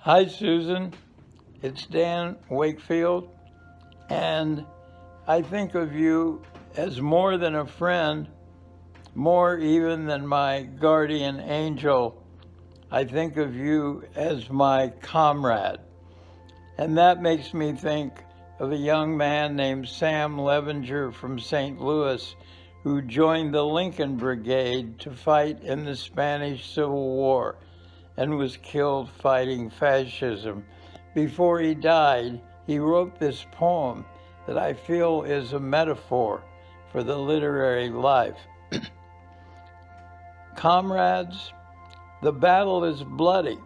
Hi, Susan. It's Dan Wakefield, and I think of you as more than a friend, more even than my guardian angel. I think of you as my comrade, and that makes me think of a young man named Sam Levenger from St. Louis who joined the Lincoln Brigade to fight in the Spanish Civil War and was killed fighting fascism. Before he died, he wrote this poem that I feel is a metaphor for the literary life. Comrades, the battle is bloody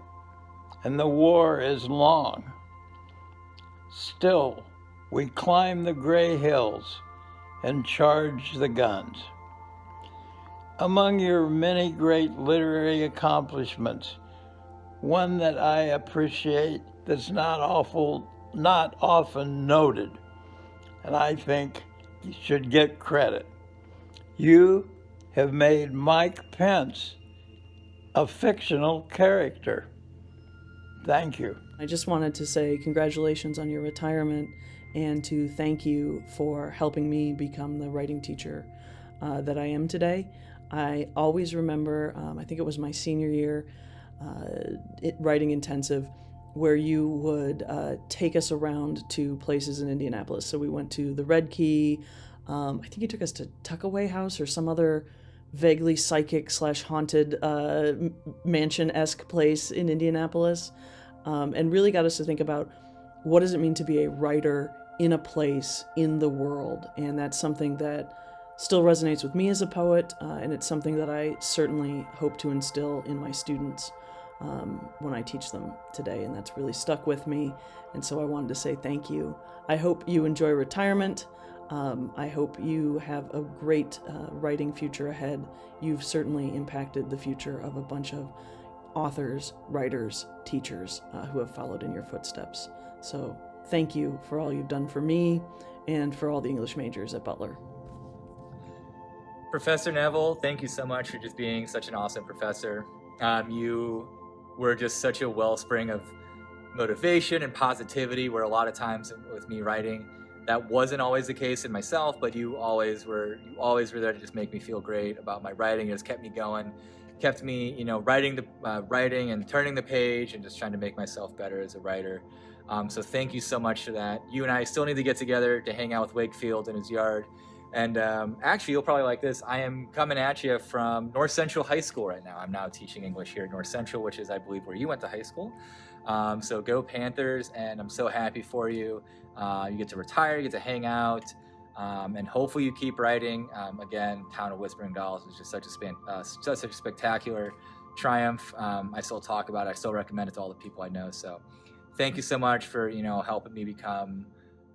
and the war is long. Still, we climb the gray hills and charge the guns. Among your many great literary accomplishments, one that I appreciate that's not often noted, and I think you should get credit. You have made Mike Pence a fictional character. Thank you. I just wanted to say congratulations on your retirement and to thank you for helping me become the writing teacher that I am today. I always remember, I think it was my senior year, writing intensive, where you would take us around to places in Indianapolis. So we went to the Red Key. I think you took us to Tuckaway House or some other vaguely psychic / haunted mansion-esque place in Indianapolis, and really got us to think about what does it mean to be a writer in a place in the world. And that's something that still resonates with me as a poet, and it's something that I certainly hope to instill in my students when I teach them today, and that's really stuck with me, and so I wanted to say thank you. I hope you enjoy retirement. I hope you have a great writing future ahead. You've certainly impacted the future of a bunch of authors, writers, teachers who have followed in your footsteps. So thank you for all you've done for me and for all the English majors at Butler. Professor Neville, thank you so much for just being such an awesome professor. You were just such a wellspring of motivation and positivity, where a lot of times with me writing, that wasn't always the case in myself, but you always were there to just make me feel great about my writing. It just kept me going, kept me, writing and turning the page and just trying to make myself better as a writer. So thank you so much for that. You and I still need to get together to hang out with Wakefield in his yard. And actually, you'll probably like this. I am coming at you from North Central High School right now. I'm now teaching English here at North Central, which is, I believe, where you went to high school. So go Panthers, and I'm so happy for you. You get to retire, you get to hang out, and hopefully you keep writing. Again, Town of Whispering Dolls is just such a spectacular triumph. I still talk about it. I still recommend it to all the people I know. So thank you so much for, helping me become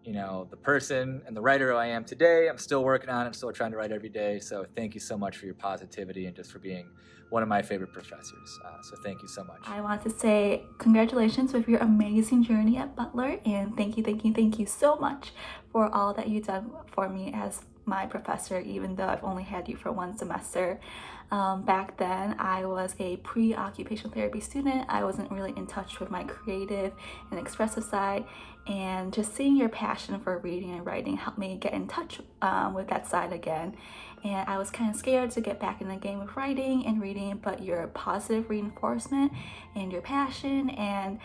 the person and the writer I am today. I'm still working on it. I'm still trying to write every day. So thank you so much for your positivity and just for being one of my favorite professors. So thank you so much. I want to say congratulations with your amazing journey at Butler, and thank you so much for all that you've done for me as my professor, even though I've only had you for one semester. Back then, I was a pre-occupational therapy student. I wasn't really in touch with my creative and expressive side, and just seeing your passion for reading and writing helped me get in touch with that side again. And I was kind of scared to get back in the game of writing and reading, but your positive reinforcement and your passion and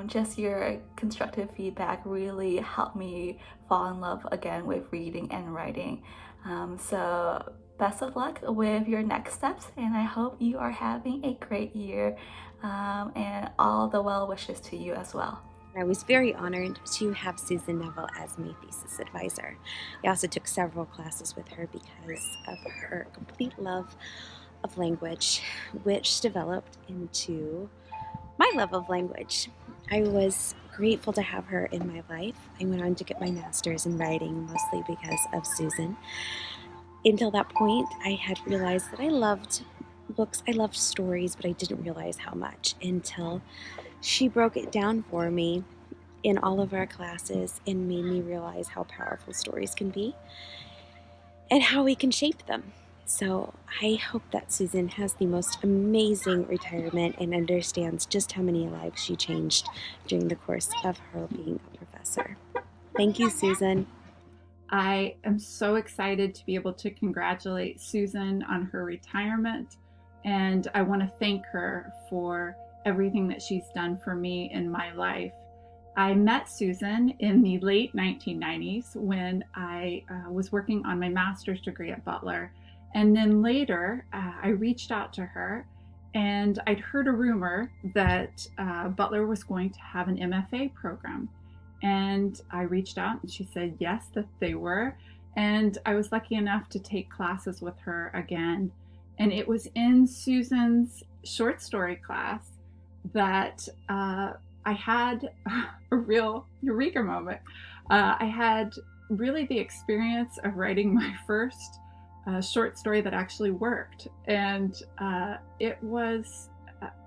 just your constructive feedback really helped me fall in love again with reading and writing. So best of luck with your next steps, and I hope you are having a great year, and all the well wishes to you as well. I was very honored to have Susan Neville as my thesis advisor. I also took several classes with her because of her complete love of language, which developed into my love of language. I was grateful to have her in my life. I went on to get my master's in writing, mostly because of Susan. Until that point, I had realized that I loved books, I loved stories, but I didn't realize how much until she broke it down for me in all of our classes and made me realize how powerful stories can be and how we can shape them. So I hope that Susan has the most amazing retirement and understands just how many lives she changed during the course of her being a professor. Thank you, Susan. I am so excited to be able to congratulate Susan on her retirement, and I want to thank her for everything that she's done for me in my life. I met Susan in the late 1990s when I was working on my master's degree at Butler. And then later, I reached out to her, and I'd heard a rumor that Butler was going to have an MFA program. And I reached out, and she said yes, that they were. And I was lucky enough to take classes with her again. And it was in Susan's short story class that I had a real eureka moment. I had really the experience of writing my first short story that actually worked. And it was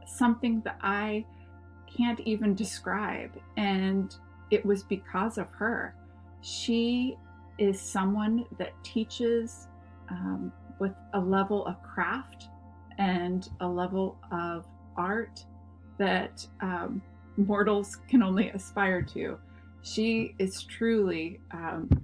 something that I can't even describe. And it was because of her. She is someone that teaches with a level of craft and a level of art that mortals can only aspire to. She is truly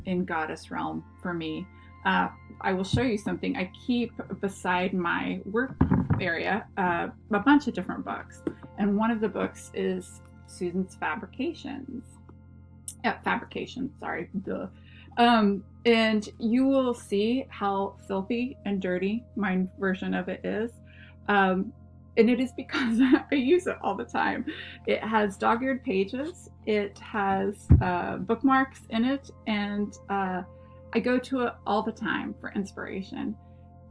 in goddess realm for me. I will show you something. I keep beside my work area a bunch of different books, and one of the books is Susan's Fabrications. And you will see how filthy and dirty my version of it is. And it is because I use it all the time. It has dog-eared pages. It has bookmarks in it. And I go to it all the time for inspiration.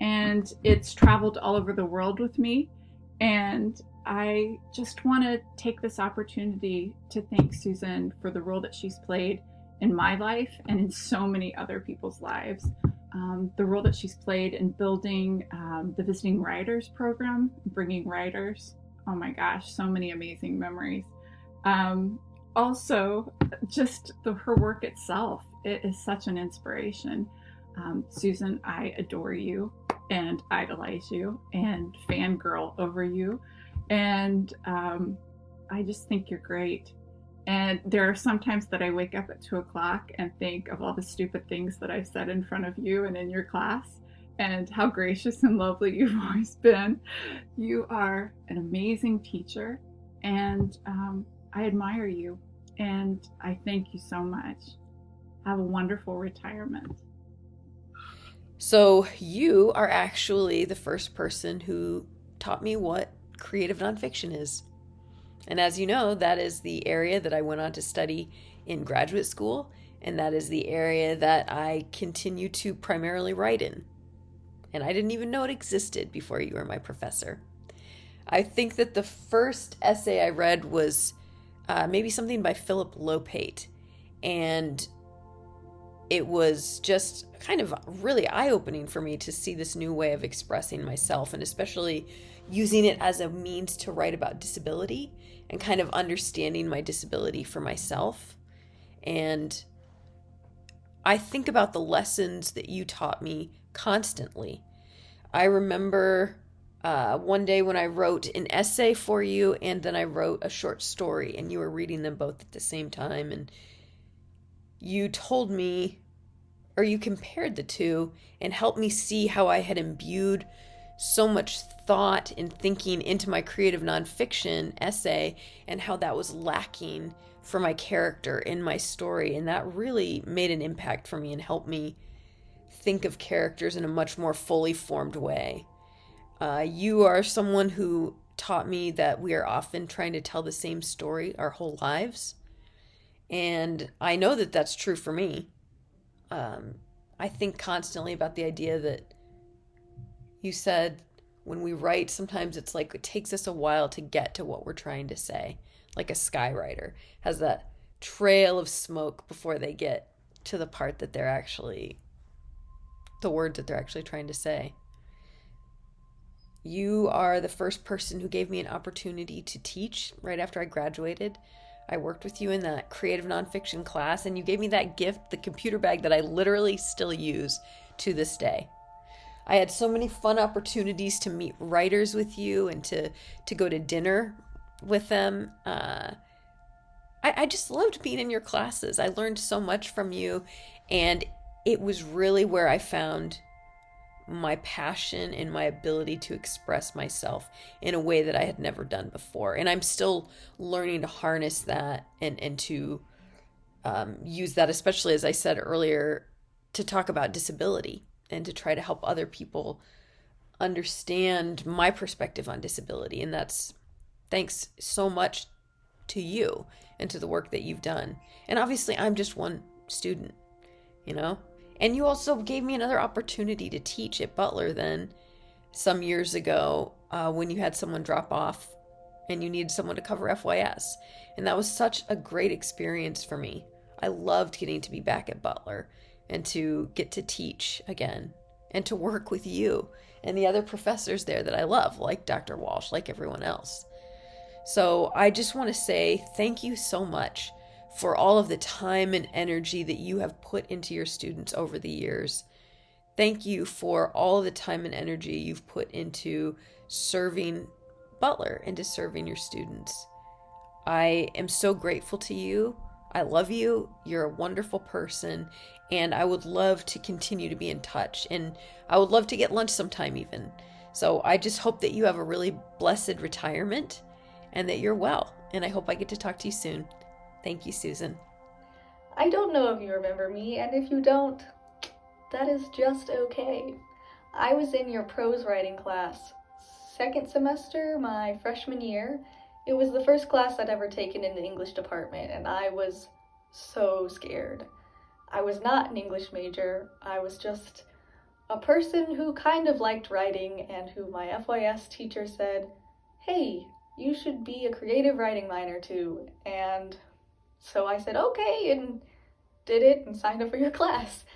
And it's traveled all over the world with me. And I just want to take this opportunity to thank Susan for the role that she's played in my life and in so many other people's lives. The role that she's played in building the Visiting Writers program, bringing writers. Oh my gosh, so many amazing memories. Also, just her work itself, it is such an inspiration. Susan, I adore you and idolize you and fangirl over you. And I just think you're great. And there are some times that I wake up at 2 o'clock and think of all the stupid things that I've said in front of you and in your class, and how gracious and lovely you've always been. You are an amazing teacher, and I admire you, and I thank you so much. Have a wonderful retirement. So you are actually the first person who taught me what creative nonfiction is. And as you know, that is the area that I went on to study in graduate school, and that is the area that I continue to primarily write in. And I didn't even know it existed before you were my professor. I think that the first essay I read was maybe something by Philip Lopate, and it was just kind of really eye-opening for me to see this new way of expressing myself, and especially using it as a means to write about disability and kind of understanding my disability for myself. And I think about the lessons that you taught me constantly. I remember one day when I wrote an essay for you, and then I wrote a short story, and you were reading them both at the same time, and you told me, or you compared the two and helped me see how I had imbued so much thought and thinking into my creative nonfiction essay, and how that was lacking for my character in my story. And that really made an impact for me and helped me think of characters in a much more fully formed way. You are someone who taught me that we are often trying to tell the same story our whole lives. And I know that that's true for me. I think constantly about the idea that you said when we write, sometimes it's like it takes us a while to get to what we're trying to say. Like a skywriter has that trail of smoke before they get to the part that they're actually, the words that they're actually trying to say. You are the first person who gave me an opportunity to teach right after I graduated. I worked with you in that creative nonfiction class, and you gave me that gift, the computer bag that I literally still use to this day. I had so many fun opportunities to meet writers with you and to go to dinner with them. I just loved being in your classes. I learned so much from you, and it was really where I found my passion and my ability to express myself in a way that I had never done before. And I'm still learning to harness that and to use that, especially as I said earlier, to talk about disability and to try to help other people understand my perspective on disability. And that's thanks so much to you and to the work that you've done. And obviously, I'm just one student, you know? And you also gave me another opportunity to teach at Butler then some years ago when you had someone drop off and you needed someone to cover FYS. And that was such a great experience for me. I loved getting to be back at Butler and to get to teach again and to work with you and the other professors there that I love, like Dr. Walsh, like everyone else. So I just want to say thank you so much for all of the time and energy that you have put into your students over the years. Thank you for all of the time and energy you've put into serving Butler and to serving your students. I am so grateful to you. I love you. You're a wonderful person, and I would love to continue to be in touch, and I would love to get lunch sometime even. So I just hope that you have a really blessed retirement and that you're well, and I hope I get to talk to you soon. Thank you, Susan. I don't know if you remember me, and if you don't, that is just okay. I was in your prose writing class, second semester, my freshman year. It was the first class I'd ever taken in the English department, and I was so scared. I was not an English major. I was just a person who kind of liked writing and who my FYS teacher said, "Hey, you should be a creative writing minor too." And so I said, okay, and did it and signed up for your class.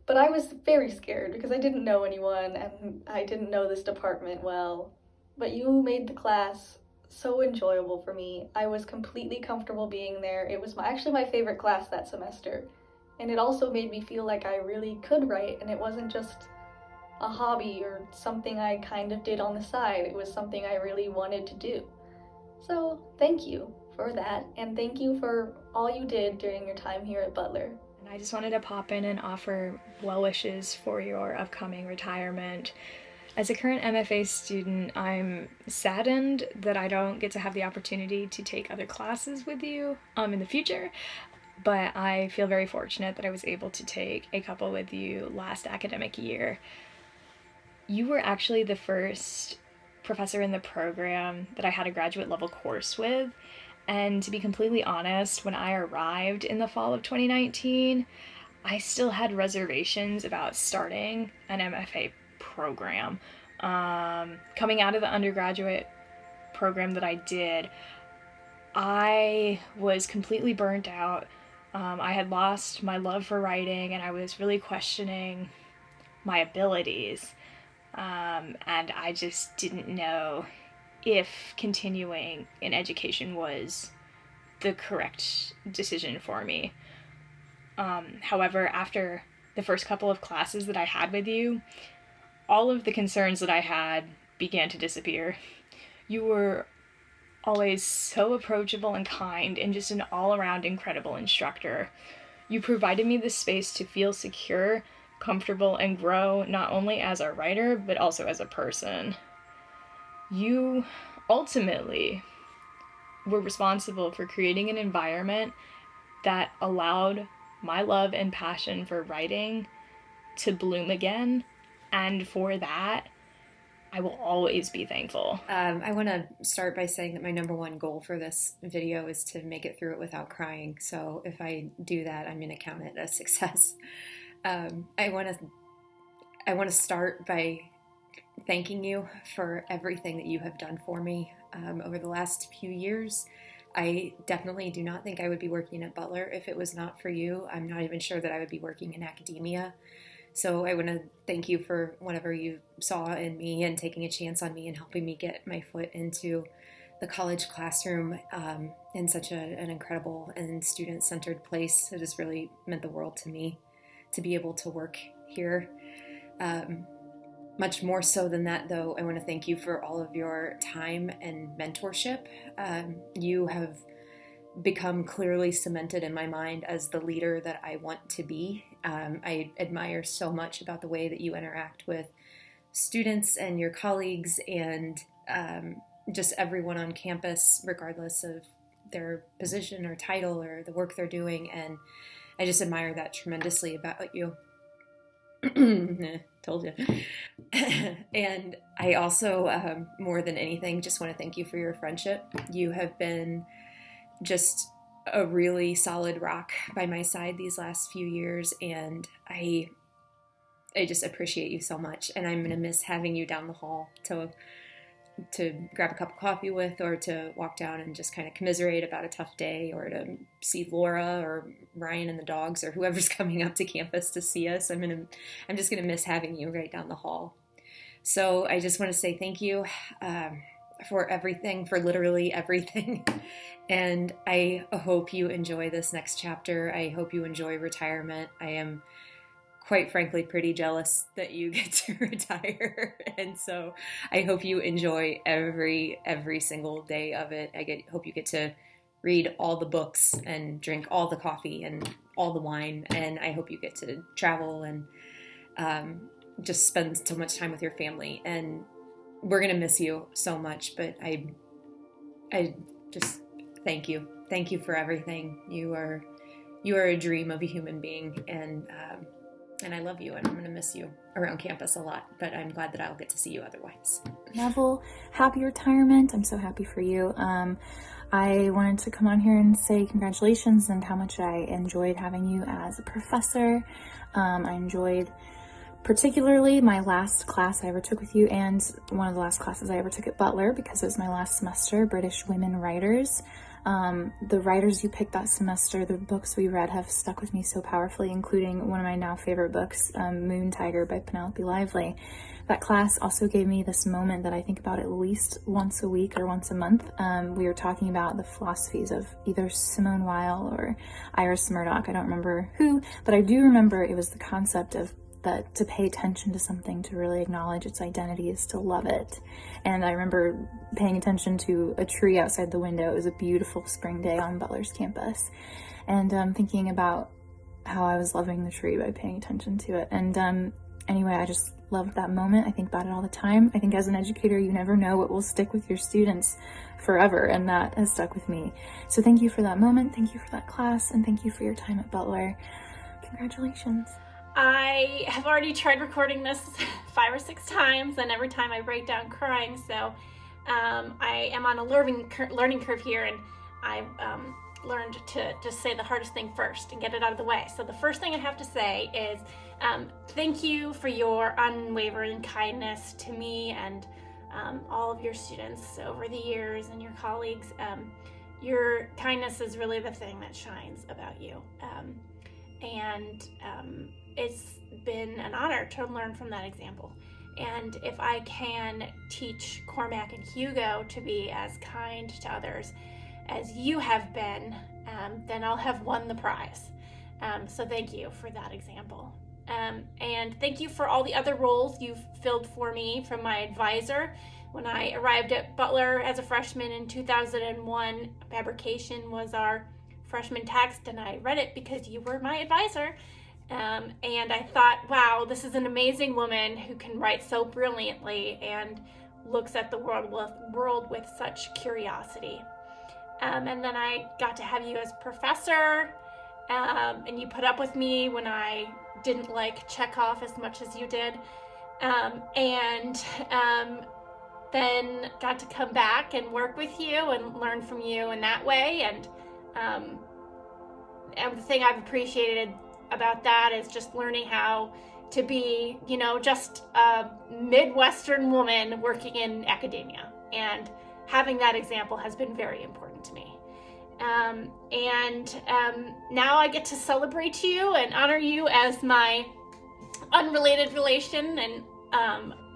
But I was very scared because I didn't know anyone and I didn't know this department well. But you made the class so enjoyable for me. I was completely comfortable being there. It was actually my favorite class that semester. And it also made me feel like I really could write, and it wasn't just a hobby or something I kind of did on the side. It was something I really wanted to do. So thank you for that, and thank you for all you did during your time here at Butler. And I just wanted to pop in and offer well wishes for your upcoming retirement. As a current MFA student, I'm saddened that I don't get to have the opportunity to take other classes with you in the future, but I feel very fortunate that I was able to take a couple with you last academic year. You were actually the first professor in the program that I had a graduate level course with, and to be completely honest, when I arrived in the fall of 2019, I still had reservations about starting an MFA program. Coming out of the undergraduate program that I did, I was completely burnt out. I had lost my love for writing, and I was really questioning my abilities. And I just didn't know if continuing in education was the correct decision for me. However, after the first couple of classes that I had with you, all of the concerns that I had began to disappear. You were always so approachable and kind, and just an all-around incredible instructor. You provided me the space to feel secure, comfortable, and grow not only as a writer, but also as a person. You ultimately were responsible for creating an environment that allowed my love and passion for writing to bloom again, and for that, I will always be thankful. I want to start by saying that my number one goal for this video is to make it through it without crying. So if I do that, I'm going to count it a success. I want to start by thanking you for everything that you have done for me over the last few years. I definitely do not think I would be working at Butler if it was not for you. I'm not even sure that I would be working in academia. So I want to thank you for whatever you saw in me and taking a chance on me and helping me get my foot into the college classroom in such an incredible and student-centered place. It has really meant the world to me to be able to work here. Much more so than that, though, I want to thank you for all of your time and mentorship. You have become clearly cemented in my mind as the leader that I want to be. I admire so much about the way that you interact with students and your colleagues and just everyone on campus, regardless of their position or title or the work they're doing. And I just admire that tremendously about you. Told you. And I also, more than anything, just want to thank you for your friendship. You have been just a really solid rock by my side these last few years, and I just appreciate you so much. And I'm going to miss having you down the hall to grab a cup of coffee with, or to walk down and just kind of commiserate about a tough day, or to see Laura or Ryan and the dogs or whoever's coming up to campus to see us. I'm just going to miss having you right down the hall. So I just want to say thank you for everything, for literally everything. And I hope you enjoy this next chapter. I hope you enjoy retirement. I am quite frankly pretty jealous that you get to retire, and so I hope you enjoy every single day of it. Hope you get to read all the books and drink all the coffee and all the wine, and I hope you get to travel and just spend so much time with your family. And we're gonna miss you so much, but I just thank you for everything. You are a dream of a human being, and I love you, and I'm going to miss you around campus a lot, but I'm glad that I'll get to see you otherwise. Neville, happy retirement. I'm so happy for you. I wanted to come on here and say congratulations and how much I enjoyed having you as a professor. I enjoyed particularly my last class I ever took with you, and one of the last classes I ever took at Butler, because it was my last semester, British Women Writers. The writers you picked that semester, the books we read, have stuck with me so powerfully, including one of my now favorite books, Moon Tiger by Penelope Lively. That class also gave me this moment that I think about at least once a week or once a month. We were talking about the philosophies of either Simone Weil or Iris Murdoch. I don't remember who, but I do remember it was the concept of that to pay attention to something, to really acknowledge its identity, is to love it. And I remember paying attention to a tree outside the window. It was a beautiful spring day on Butler's campus, and thinking about how I was loving the tree by paying attention to it. And anyway, I just loved that moment. I think about it all the time. I think as an educator, you never know what will stick with your students forever, and that has stuck with me. So thank you for that moment, thank you for that class, and thank you for your time at Butler. Congratulations. I have already tried recording this 5 or 6 times, and every time I break down crying, so I am on a learning curve here, and I've learned to just say the hardest thing first and get it out of the way. So the first thing I have to say is thank you for your unwavering kindness to me and all of your students over the years, and your colleagues. Your kindness is really the thing that shines about you. And it's been an honor to learn from that example. And if I can teach Cormac and Hugo to be as kind to others as you have been, then I'll have won the prize. So thank you for that example. And thank you for all the other roles you've filled for me, from my advisor. When I arrived at Butler as a freshman in 2001, fabrication was our freshman text, and I read it because you were my advisor. And I thought, wow, this is an amazing woman who can write so brilliantly and looks at the world with such curiosity. And then I got to have you as professor, and you put up with me when I didn't like Chekhov as much as you did. And then got to come back and work with you and learn from you in that way. And the thing I've appreciated about that is just learning how to be, just a Midwestern woman working in academia. And having that example has been very important to me. Now I get to celebrate you and honor you as my unrelated relation and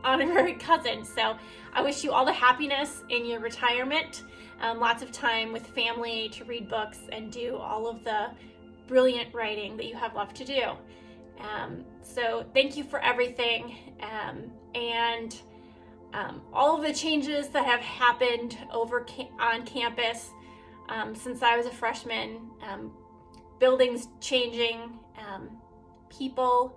honorary cousin. So I wish you all the happiness in your retirement, lots of time with family to read books and do all of the brilliant writing that you have left to do. So thank you for everything. and all of the changes that have happened on campus since I was a freshman, buildings changing, people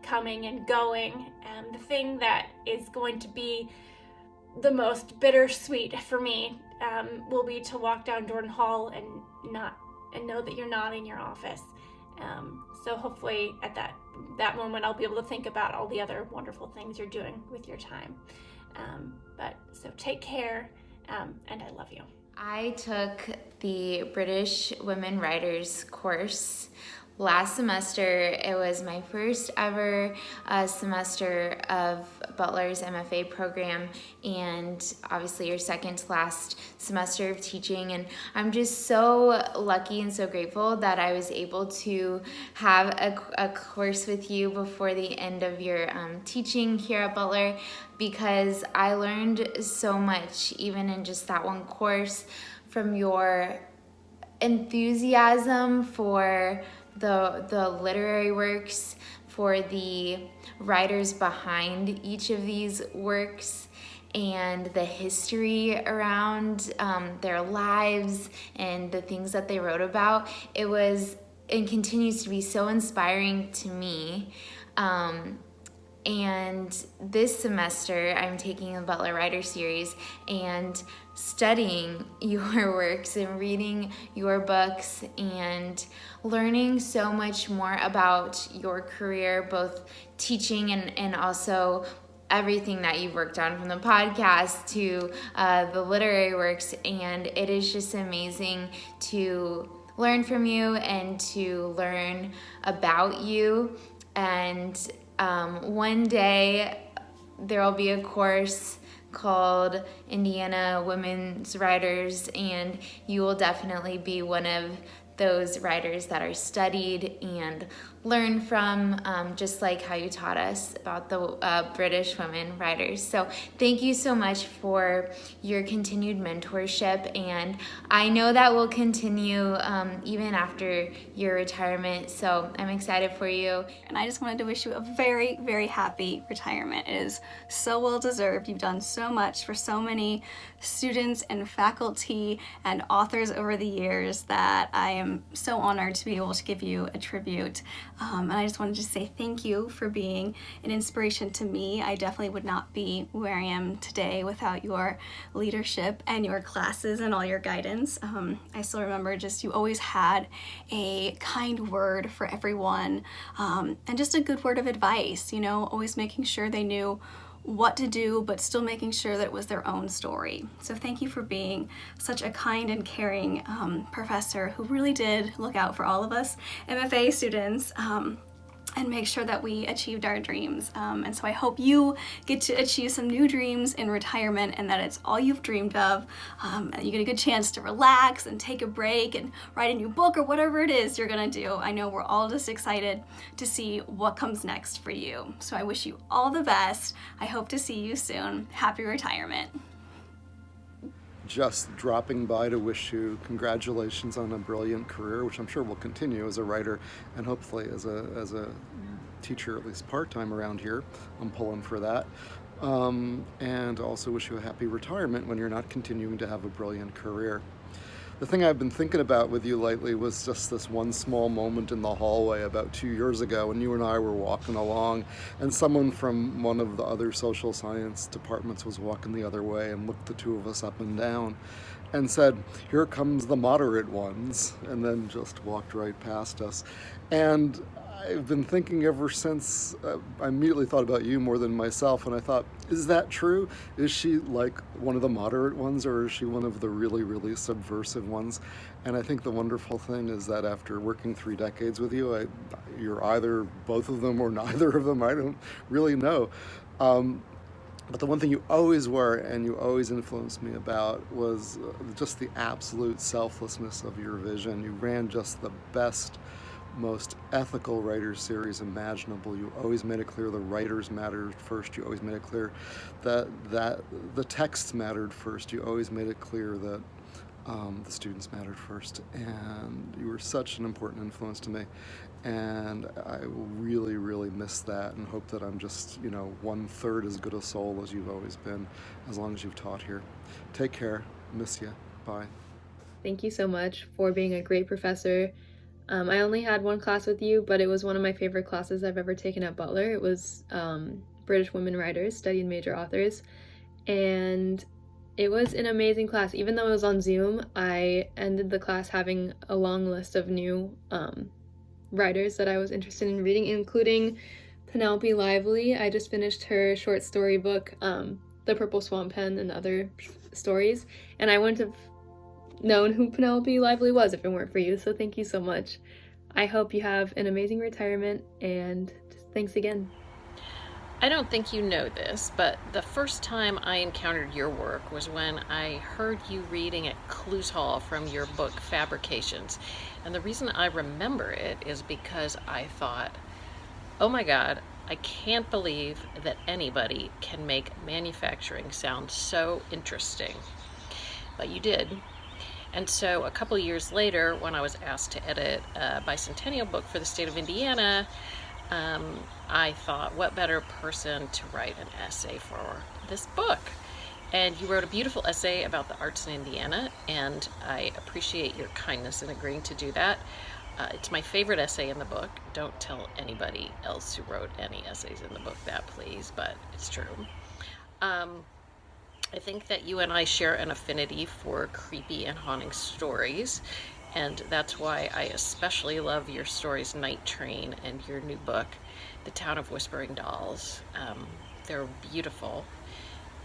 coming and going. The thing that is going to be the most bittersweet for me will be to walk down Jordan Hall and know that you're not in your office. So hopefully at that moment I'll be able to think about all the other wonderful things you're doing with your time. So take care, and I love you. I took the British Women Writers course last semester. It was my first ever semester of Butler's MFA program, and obviously your second to last semester of teaching. And I'm just so lucky and so grateful that I was able to have a course with you before the end of your teaching here at Butler, because I learned so much even in just that one course, from your enthusiasm for the literary works, for the writers behind each of these works, and the history around their lives and the things that they wrote about. It was and continues to be so inspiring to me. And this semester, I'm taking the Butler Writer Series and studying your works and reading your books and learning so much more about your career, both teaching and also everything that you've worked on, from the podcast to the literary works. And it is just amazing to learn from you and to learn about you. And one day there will be a course called Indiana Women's Writers, and you will definitely be one of those writers that are studied and learned from, just like how you taught us about the British women writers. So thank you so much for your continued mentorship, and I know that will continue even after your retirement, so I'm excited for you. And I just wanted to wish you a very, very happy retirement. It is so well deserved. You've done so much for so many students and faculty and authors over the years that I am so honored to be able to give you a tribute. And I just wanted to say thank you for being an inspiration to me. I definitely would not be where I am today without your leadership and your classes and all your guidance. I still remember just you always had a kind word for everyone, and just a good word of advice, you know, always making sure they knew what to do, but still making sure that it was their own story. So thank you for being such a kind and caring professor who really did look out for all of us MFA students and make sure that we achieved our dreams. And so I hope you get to achieve some new dreams in retirement, and that it's all you've dreamed of. And you get a good chance to relax and take a break and write a new book or whatever it is you're gonna do. I know we're all just excited to see what comes next for you. So I wish you all the best. I hope to see you soon. Happy retirement. Just dropping by to wish you congratulations on a brilliant career, which I'm sure will continue as a writer and hopefully as a teacher, at least part-time around here. I'm pulling for that. And also wish you a happy retirement when you're not continuing to have a brilliant career. The thing I've been thinking about with you lately was just this one small moment in the hallway about 2 years ago when you and I were walking along, and someone from one of the other social science departments was walking the other way and looked the two of us up and down and said, "Here comes the moderate ones," and then just walked right past us. And I've been thinking ever since, I immediately thought about you more than myself, and I thought, is that true? Is she like one of the moderate ones, or is she one of the really, really subversive ones? And I think the wonderful thing is that after working 3 decades with you, you're either both of them or neither of them. I don't really know. But the one thing you always were and you always influenced me about was just the absolute selflessness of your vision. You ran just the best, most ethical writers series imaginable. You always made it clear the writers mattered first. You always made it clear that the texts mattered first. You always made it clear that The students mattered first, and you were such an important influence to me. And I will really, really miss that and hope that I'm just, 1/3 as good a soul as you've always been, as long as you've taught here. Take care. Miss you. Bye. Thank you so much for being a great professor. I only had one class with you, but it was one of my favorite classes I've ever taken at Butler. It was British Women Writers, Studying Major Authors. And it was an amazing class. Even though it was on Zoom, I ended the class having a long list of new writers that I was interested in reading, including Penelope Lively. I just finished her short story book, The Purple Swan Pen and Other Stories, and I wouldn't have known who Penelope Lively was if it weren't for you, so thank you so much. I hope you have an amazing retirement, and just thanks again. I don't think you know this, but the first time I encountered your work was when I heard you reading at Clues Hall from your book Fabrications. And the reason I remember it is because I thought, oh my God, I can't believe that anybody can make manufacturing sound so interesting. But you did. And so a couple years later, when I was asked to edit a bicentennial book for the state of Indiana, I thought, what better person to write an essay for this book? And you wrote a beautiful essay about the arts in Indiana, and I appreciate your kindness in agreeing to do that. It's my favorite essay in the book. Don't tell anybody else who wrote any essays in the book that, please, but it's true. I think that you and I share an affinity for creepy and haunting stories, and that's why I especially love your stories Night Train and your new book, The Town of Whispering Dolls. They're beautiful.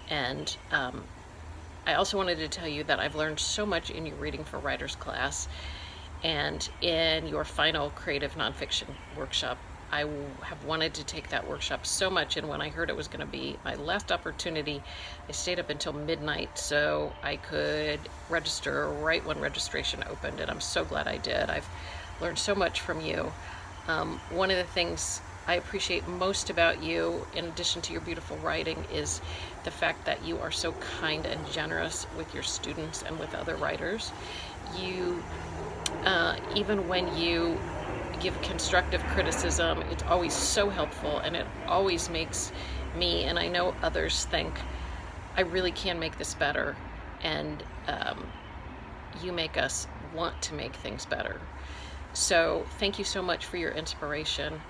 And I also wanted to tell you that I've learned so much in your Reading for Writers class, and in your final creative nonfiction workshop. I have wanted to take that workshop so much, and when I heard it was going to be my last opportunity, I stayed up until midnight so I could register right when registration opened, and I'm so glad I did. I've learned so much from you. One of the things I appreciate most about you, in addition to your beautiful writing, is the fact that you are so kind and generous with your students and with other writers. You, even when you give constructive criticism, it's always so helpful, and it always makes me, and I know others, think I really can make this better, and you make us want to make things better. So thank you so much for your inspiration.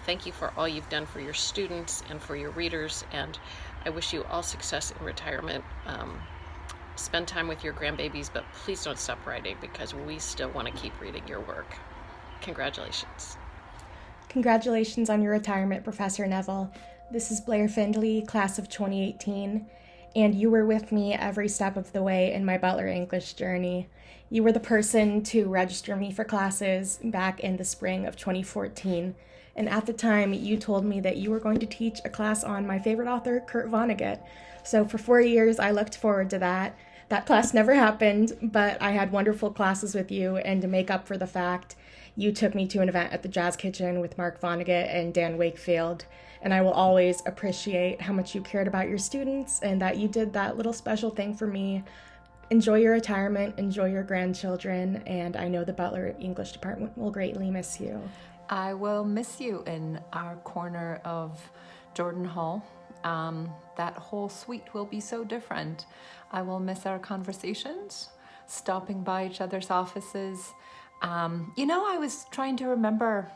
Thank you for all you've done for your students and for your readers, and I wish you all success in retirement. Spend time with your grandbabies, but please don't stop writing, because we still want to keep reading your work. Congratulations. Congratulations on your retirement, Professor Neville. This is Blair Findley, class of 2018, and you were with me every step of the way in my Butler English journey. You were the person to register me for classes back in the spring of 2014, and at the time you told me that you were going to teach a class on my favorite author, Kurt Vonnegut. So for 4 years I looked forward to that. That class never happened, but I had wonderful classes with you, and to make up for the fact, you took me to an event at the Jazz Kitchen with Mark Vonnegut and Dan Wakefield, and I will always appreciate how much you cared about your students and that you did that little special thing for me. Enjoy your retirement, enjoy your grandchildren, and I know the Butler English department will greatly miss you. I will miss you in our corner of Jordan Hall. That whole suite will be so different. I will miss our conversations, stopping by each other's offices. I was trying to remember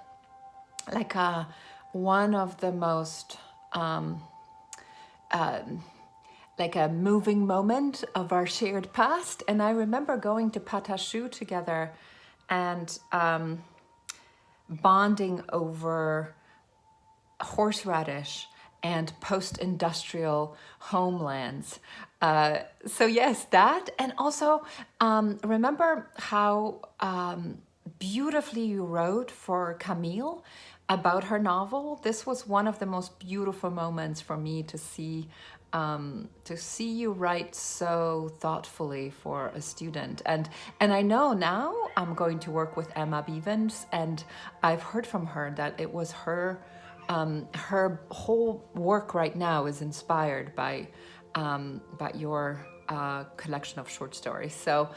one of the most a moving moment of our shared past, and I remember going to Patachou together and bonding over horseradish and post-industrial homelands. So yes, that, and also remember how beautifully you wrote for Camille about her novel. This was one of the most beautiful moments for me to see you write so thoughtfully for a student. And I know now I'm going to work with Emma Bevans, and I've heard from her that it was her whole work right now is inspired by your collection of short stories. So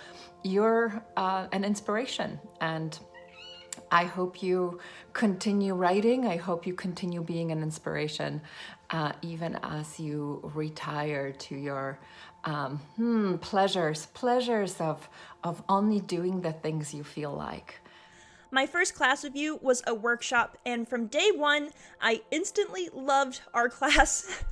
you're an inspiration, and I hope you continue writing. I hope you continue being an inspiration, even as you retire to your pleasures of only doing the things you feel like. My first class with you was a workshop, and from day one, I instantly loved our class.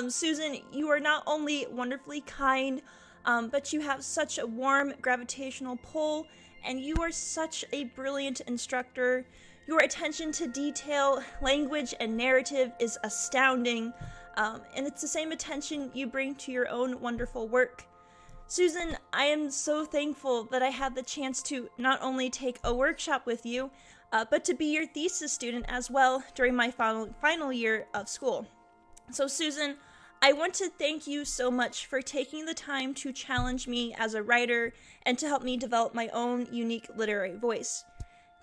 Susan, you are not only wonderfully kind, but you have such a warm gravitational pull, and you are such a brilliant instructor. Your attention to detail, language, and narrative is astounding, and it's the same attention you bring to your own wonderful work. Susan, I am so thankful that I had the chance to not only take a workshop with you, but to be your thesis student as well during my final year of school. So Susan, I want to thank you so much for taking the time to challenge me as a writer and to help me develop my own unique literary voice.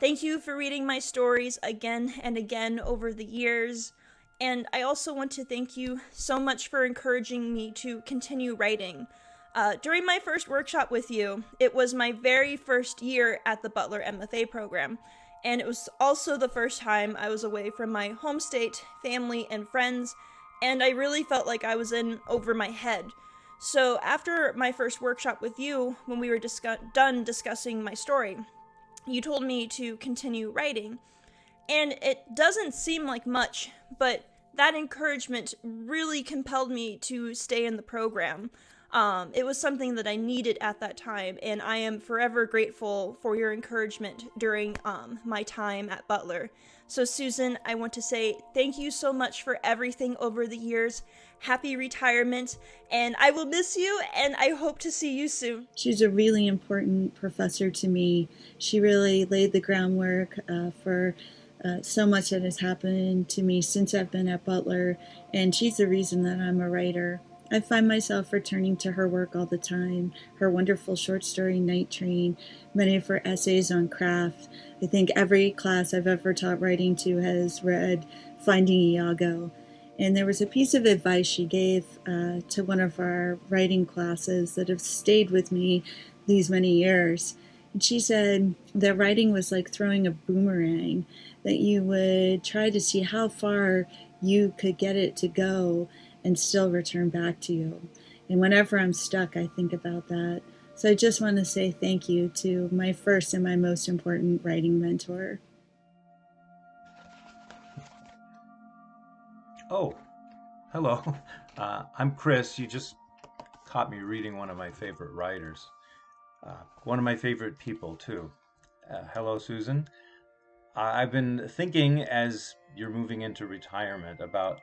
Thank you for reading my stories again and again over the years. And I also want to thank you so much for encouraging me to continue writing. During my first workshop with you, it was my very first year at the Butler MFA program, and it was also the first time I was away from my home state, family, and friends, and I really felt like I was in over my head. So after my first workshop with you, when we were done discussing my story, you told me to continue writing, and it doesn't seem like much, but that encouragement really compelled me to stay in the program. It was something that I needed at that time, and I am forever grateful for your encouragement during my time at Butler. So Susan, I want to say thank you so much for everything over the years. Happy retirement, and I will miss you, and I hope to see you soon. She's a really important professor to me. She really laid the groundwork for so much that has happened to me since I've been at Butler, and she's the reason that I'm a writer. I find myself returning to her work all the time, her wonderful short story Night Train, many of her essays on craft. I think every class I've ever taught writing to has read Finding Iago. And there was a piece of advice she gave to one of our writing classes that have stayed with me these many years. And she said that writing was like throwing a boomerang, that you would try to see how far you could get it to go and still return back to you. And whenever I'm stuck, I think about that. So I just want to say thank you to my first and my most important writing mentor. Oh, hello. I'm Chris. You just caught me reading one of my favorite writers. One of my favorite people, too. Hello, Susan. I've been thinking as you're moving into retirement about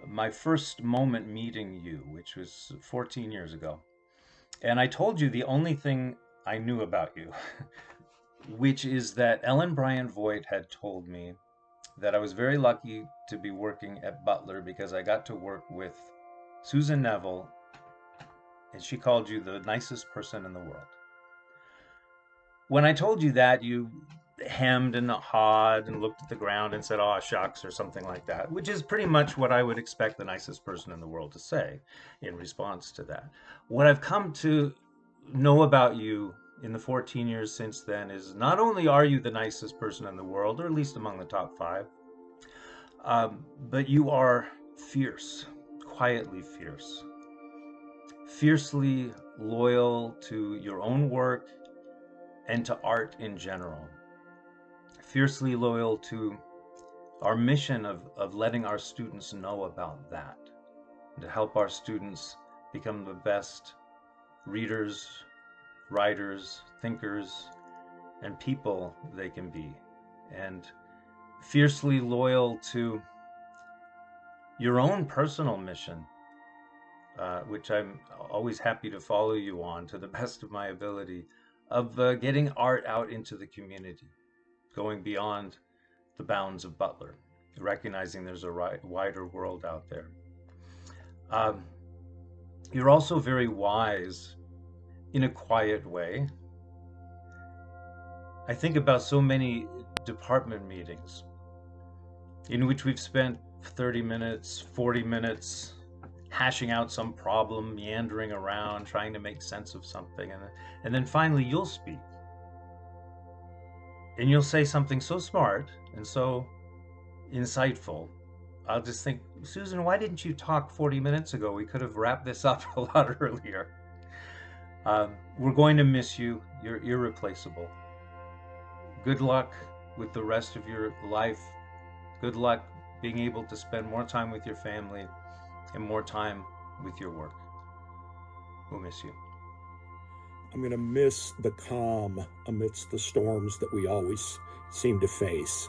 my first moment meeting you, which was 14 years ago. And I told you the only thing I knew about you, which is that Ellen Bryant Voigt had told me that I was very lucky to be working at Butler because I got to work with Susan Neville, and she called you the nicest person in the world. When I told you that, you hemmed and hawed and looked at the ground and said, "Oh, shucks," or something like that, which is pretty much what I would expect the nicest person in the world to say in response to that. What I've come to know about you in the 14 years since then is not only are you the nicest person in the world, or at least among the top 5, but you are fierce, quietly fierce, fiercely loyal to your own work and to art in general. Fiercely loyal to our mission of letting our students know about that, and to help our students become the best readers, writers, thinkers, and people they can be. And fiercely loyal to your own personal mission, which I'm always happy to follow you on to the best of my ability, of getting art out into the community, going beyond the bounds of Butler, recognizing there's a wider world out there. You're also very wise in a quiet way. I think about so many department meetings in which we've spent 30 minutes, 40 minutes hashing out some problem, meandering around, trying to make sense of something. And then finally you'll speak. And you'll say something so smart and so insightful. I'll just think, Susan, why didn't you talk 40 minutes ago? We could have wrapped this up a lot earlier. We're going to miss you. You're irreplaceable. Good luck with the rest of your life. Good luck being able to spend more time with your family and more time with your work. We'll miss you. I'm going to miss the calm amidst the storms that we always seem to face.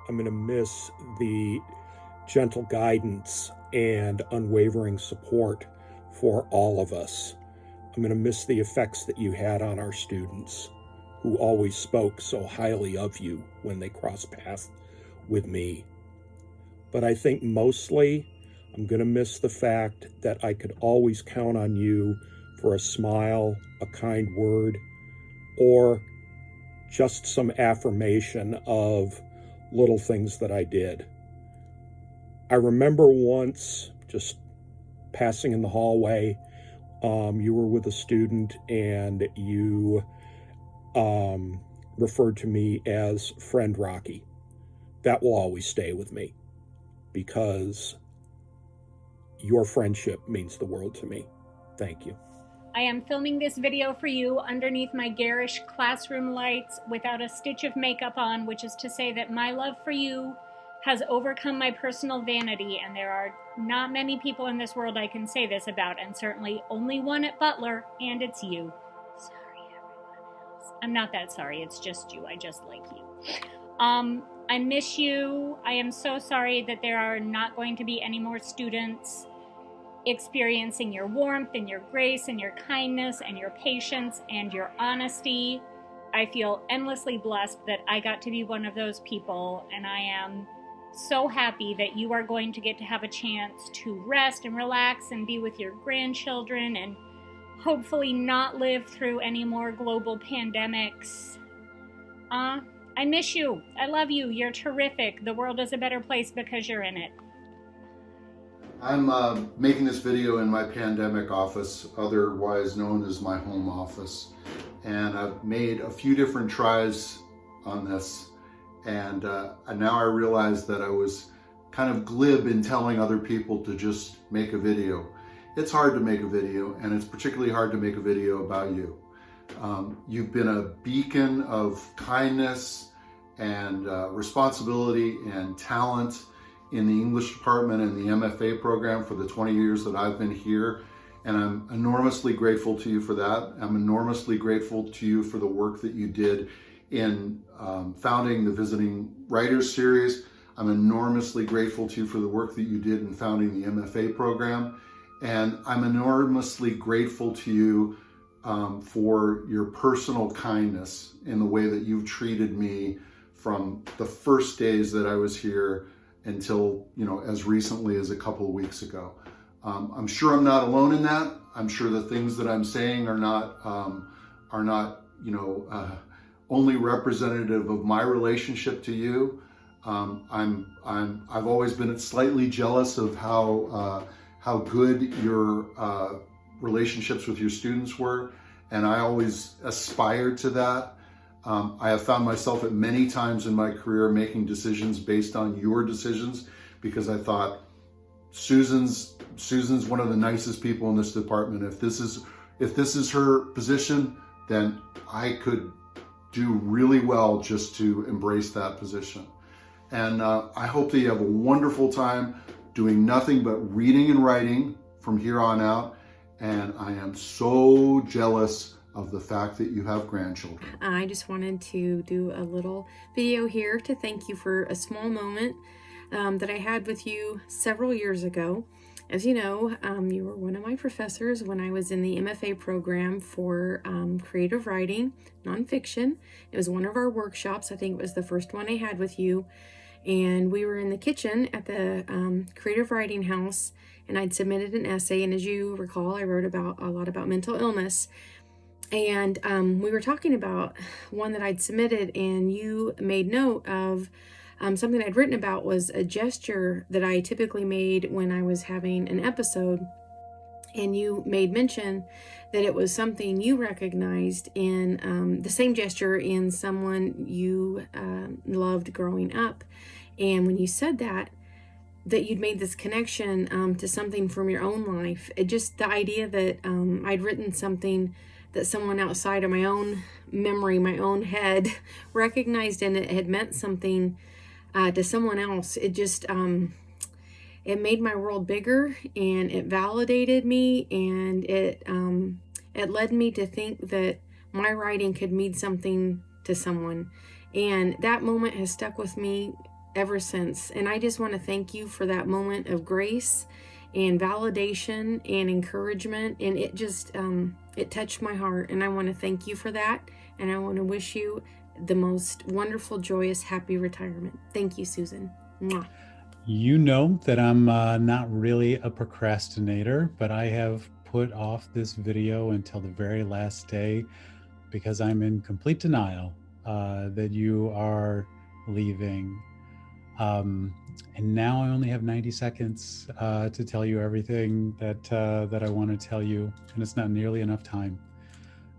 I'm going to miss the gentle guidance and unwavering support for all of us. I'm going to miss the effects that you had on our students, who always spoke so highly of you when they crossed paths with me. But I think mostly I'm going to miss the fact that I could always count on you for a smile, a kind word, or just some affirmation of little things that I did. I remember once just passing in the hallway, you were with a student and you referred to me as Friend Rocky. That will always stay with me because your friendship means the world to me. Thank you. I am filming this video for you underneath my garish classroom lights without a stitch of makeup on, which is to say that my love for you has overcome my personal vanity, and there are not many people in this world I can say this about, and certainly only one at Butler, and it's you. Sorry, everyone else. I'm not that sorry, it's just you. I just like you. I miss you. I am so sorry that there are not going to be any more students experiencing your warmth and your grace and your kindness and your patience and your honesty. I feel endlessly blessed that I got to be one of those people, and I am so happy that you are going to get to have a chance to rest and relax and be with your grandchildren and hopefully not live through any more global pandemics. I miss you. I love you. You're terrific. The world is a better place because you're in it. I'm making this video in my pandemic office, otherwise known as my home office. And I've made a few different tries on this. And now I realize that I was kind of glib in telling other people to just make a video. It's hard to make a video, and it's particularly hard to make a video about you. You've been a beacon of kindness and responsibility and talent in the English department and the MFA program for the 20 years that I've been here. And I'm enormously grateful to you for that. I'm enormously grateful to you for the work that you did in founding the Visiting Writers Series. I'm enormously grateful to you for the work that you did in founding the MFA program. And I'm enormously grateful to you for your personal kindness in the way that you've treated me from the first days that I was here until, as recently as a couple of weeks ago. I'm sure I'm not alone in that. I'm sure the things that I'm saying are not only representative of my relationship to you. I've always been slightly jealous of how good your relationships with your students were, and I always aspired to that. I have found myself at many times in my career making decisions based on your decisions, because I thought Susan's one of the nicest people in this department. If this is her position, then I could do really well just to embrace that position. And I hope that you have a wonderful time doing nothing but reading and writing from here on out. And I am so jealous of the fact that you have grandchildren. I just wanted to do a little video here to thank you for a small moment that I had with you several years ago. As you know, you were one of my professors when I was in the MFA program for creative writing, nonfiction. It was one of our workshops. I think it was the first one I had with you. And we were in the kitchen at the creative writing house, and I'd submitted an essay. And as you recall, I wrote a lot about mental illness. And we were talking about one that I'd submitted, and you made note of something I'd written about was a gesture that I typically made when I was having an episode And you made mention that it was something you recognized in the same gesture in someone you loved growing up. And when you said that you'd made this connection to something from your own life, it just, the idea that I'd written something that someone outside of my own memory, my own head, recognized, and it had meant something to someone else, it just, it made my world bigger, and it validated me, and it led me to think that my writing could mean something to someone. And that moment has stuck with me ever since. And I just want to thank you for that moment of grace and validation and encouragement. And it just, it touched my heart. And I want to thank you for that. And I want to wish you the most wonderful, joyous, happy retirement. Thank you, Susan. Mwah. You know that I'm not really a procrastinator, but I have put off this video until the very last day because I'm in complete denial that you are leaving. And now I only have 90 seconds to tell you everything that I want to tell you, and it's not nearly enough time.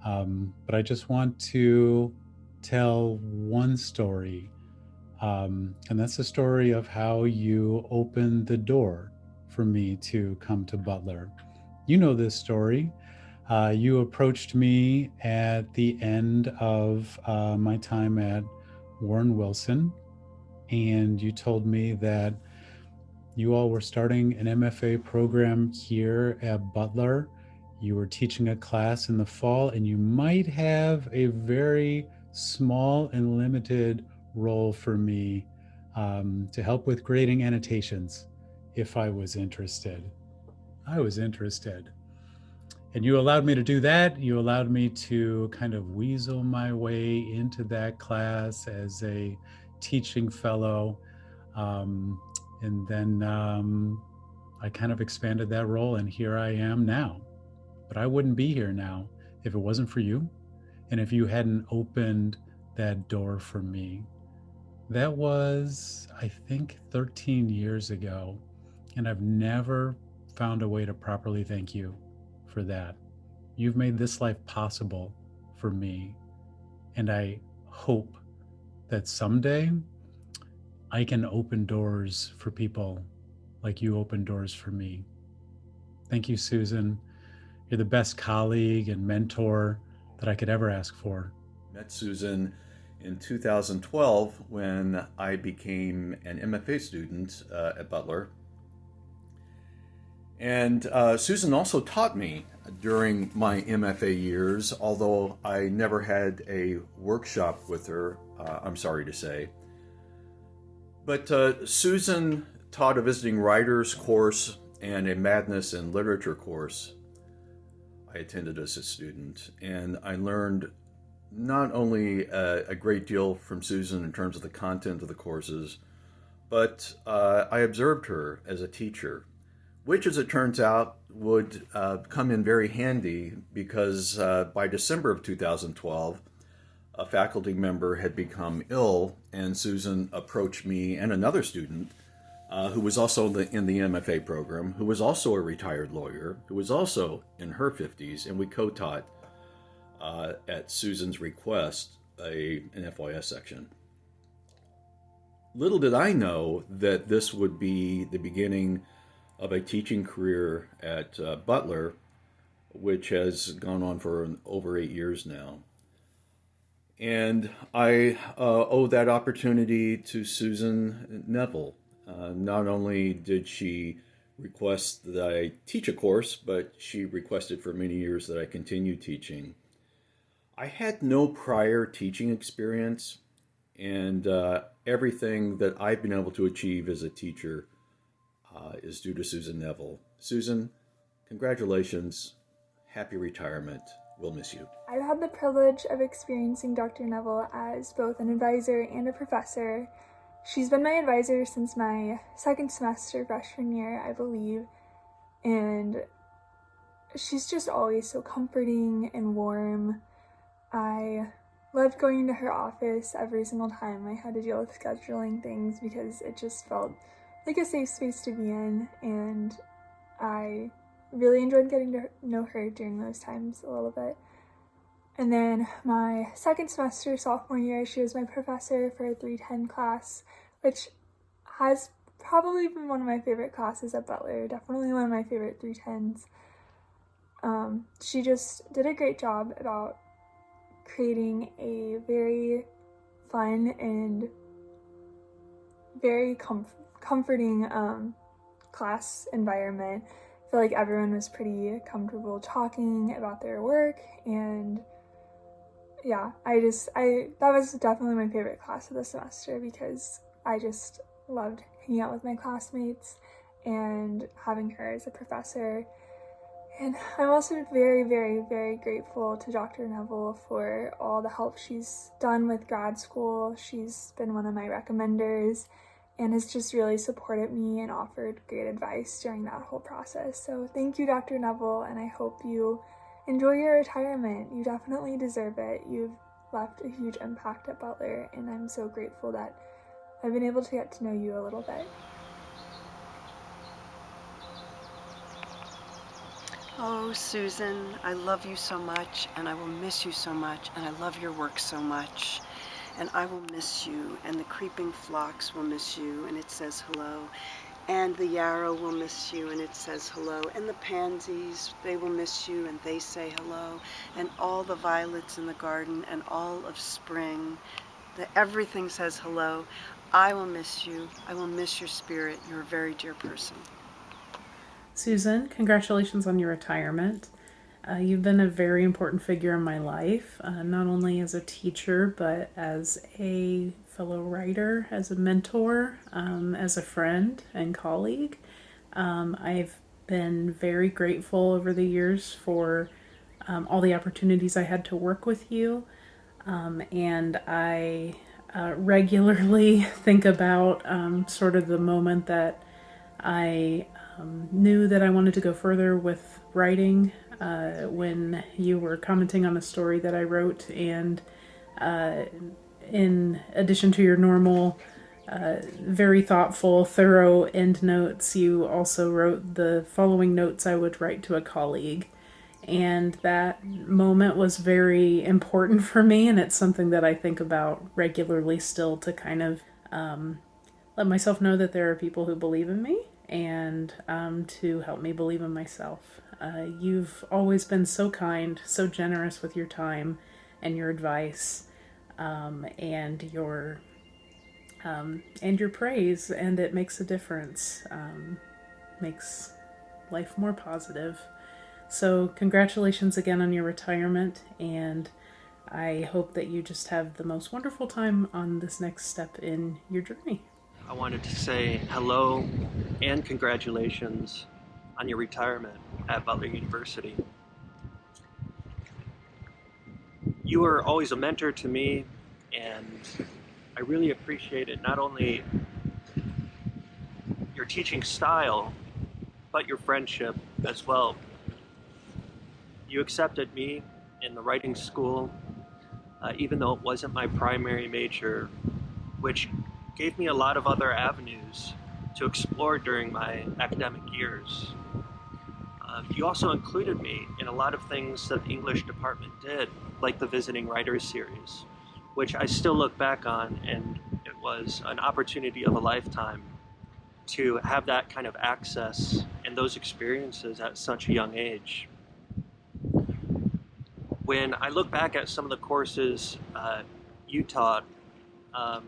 But I just want to tell one story, and that's the story of how you opened the door for me to come to Butler. You know this story. You approached me at the end of my time at Warren Wilson, and you told me that you all were starting an MFA program here at Butler. You were teaching a class in the fall, and you might have a very small and limited role for me to help with grading annotations if I was interested. I was interested. And you allowed me to do that. You allowed me to kind of weasel my way into that class as a teaching fellow. And then I kind of expanded that role, and here I am now. But I wouldn't be here now if it wasn't for you, and if you hadn't opened that door for me. That was, I think, 13 years ago, and I've never found a way to properly thank you for that. You've made this life possible for me, and I hope that someday I can open doors for people like you opened doors for me. Thank you, Susan. You're the best colleague and mentor that I could ever ask for. Met Susan in 2012 when I became an MFA student at Butler. And Susan also taught me during my MFA years, although I never had a workshop with her, I'm sorry to say. But Susan taught a visiting writers course and a Madness in Literature course I attended as a student, and I learned not only a great deal from Susan in terms of the content of the courses, but I observed her as a teacher, which, as it turns out, would come in very handy because by December of 2012, a faculty member had become ill, and Susan approached me and another student who was also in the MFA program, who was also a retired lawyer, who was also in her 50s, and we co-taught at Susan's request an FYS section. Little did I know that this would be the beginning of a teaching career at Butler, which has gone on for over 8 years now. And I owe that opportunity to Susan Neville. Not only did she request that I teach a course, but she requested for many years that I continue teaching. I had no prior teaching experience, and everything that I've been able to achieve as a teacher is due to Susan Neville. Susan, congratulations. Happy retirement. We'll miss you. I've had the privilege of experiencing Dr. Neville as both an advisor and a professor. She's been my advisor since my second semester freshman year, I believe, and she's just always so comforting and warm. I loved going to her office every single time I had to deal with scheduling things because it just felt like a safe space to be in, and I really enjoyed getting to know her during those times a little bit. And then my second semester, sophomore year, she was my professor for a 310 class, which has probably been one of my favorite classes at Butler, definitely one of my favorite 310s. She just did a great job about creating a very fun and very comforting class environment. I feel like everyone was pretty comfortable talking about their work, and yeah, that was definitely my favorite class of the semester because I just loved hanging out with my classmates and having her as a professor. And I'm also very, very, very grateful to Dr. Neville for all the help she's done with grad school. She's been one of my recommenders and has just really supported me and offered great advice during that whole process. So thank you, Dr. Neville, and I hope you enjoy your retirement. You definitely deserve it. You've left a huge impact at Butler, and I'm so grateful that I've been able to get to know you a little bit. Oh, Susan, I love you so much, and I will miss you so much, and I love your work so much, and I will miss you, and the creeping phlox will miss you, and it says hello, and the yarrow will miss you, and it says hello, and the pansies, they will miss you, and they say hello, and all the violets in the garden, and all of spring, everything says hello. I will miss you. I will miss your spirit. You're a very dear person. Susan, congratulations on your retirement. You've been a very important figure in my life, not only as a teacher, but as a fellow writer, as a mentor, as a friend and colleague. I've been very grateful over the years for all the opportunities I had to work with you, and I regularly think about sort of the moment that I knew that I wanted to go further with writing when you were commenting on a story that I wrote, and in addition to your normal very thoughtful, thorough endnotes, you also wrote the following notes I would write to a colleague. And that moment was very important for me, and it's something that I think about regularly still, to kind of let myself know that there are people who believe in me, and to help me believe in myself. You've always been so kind, so generous with your time and your advice, and your praise, and it makes a difference, makes life more positive. So congratulations again on your retirement, and I hope that you just have the most wonderful time on this next step in your journey. I wanted to say hello and congratulations on your retirement at Butler University. You were always a mentor to me, and I really appreciated not only your teaching style, but your friendship as well. You accepted me in the writing school, even though it wasn't my primary major, which gave me a lot of other avenues to explore during my academic years. You also included me in a lot of things that the English department did, like the Visiting Writers series, which I still look back on, and it was an opportunity of a lifetime to have that kind of access and those experiences at such a young age. When I look back at some of the courses you taught, and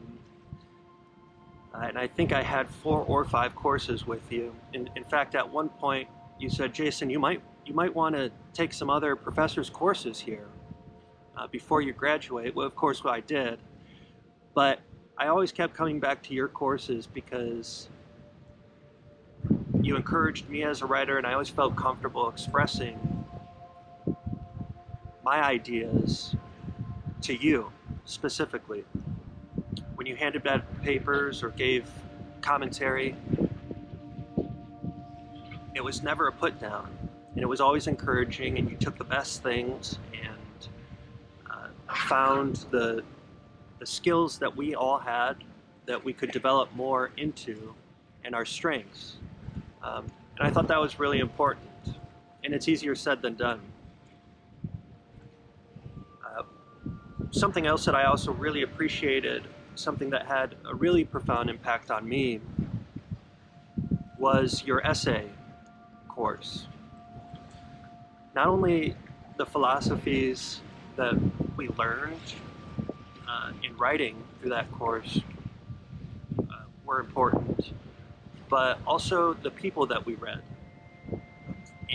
I think I had 4 or 5 courses with you. In fact, at one point you said, Jason, you might want to take some other professors' courses here before you graduate. Well, of course, I did. But I always kept coming back to your courses because you encouraged me as a writer, and I always felt comfortable expressing my ideas to you specifically. When you handed back papers or gave commentary, it was never a put down, and it was always encouraging, and you took the best things and found the skills that we all had that we could develop more into, and our strengths. And I thought that was really important. and it's easier said than done. Something else that I also really appreciated, something that had a really profound impact on me, was your essay course. Not only the philosophies that we learned in writing through that course were important, but also the people that we read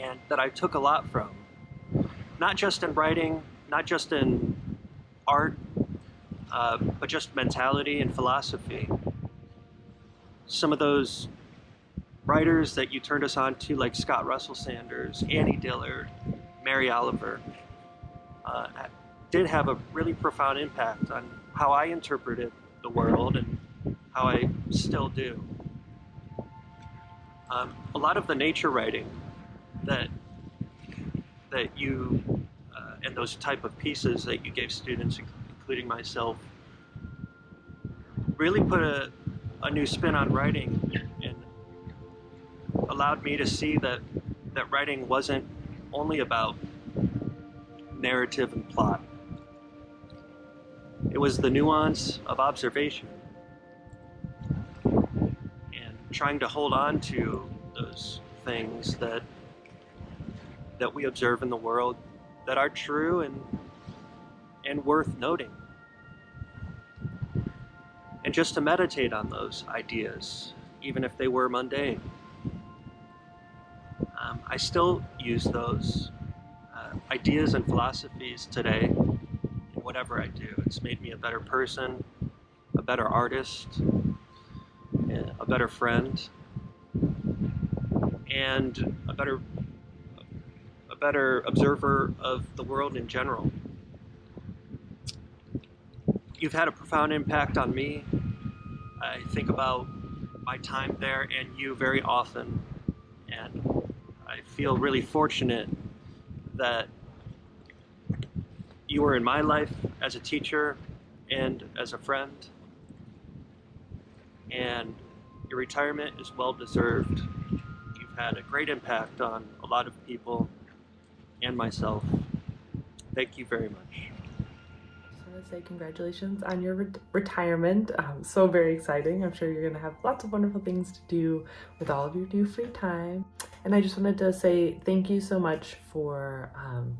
and that I took a lot from. Not just in writing, not just in art, but just mentality and philosophy. Some of those writers that you turned us on to, like Scott Russell Sanders, Annie Dillard, Mary Oliver, did have a really profound impact on how I interpreted the world and how I still do. A lot of the nature writing that you and those type of pieces that you gave students, including myself, really put a new spin on writing and allowed me to see that writing wasn't only about narrative and plot. It was the nuance of observation and trying to hold on to those things that we observe in the world that are true and worth noting. And just to meditate on those ideas, even if they were mundane. I still use those ideas and philosophies today in whatever I do. It's made me a better person, a better artist, a better friend, and a better observer of the world in general. You've had a profound impact on me. I think about my time there and you very often, and I feel really fortunate that you were in my life as a teacher and as a friend, and your retirement is well deserved. You've had a great impact on a lot of people and myself. Thank you very much. I just want to say congratulations on your retirement. So very exciting. I'm sure you're going to have lots of wonderful things to do with all of your new free time. And I just wanted to say thank you so much for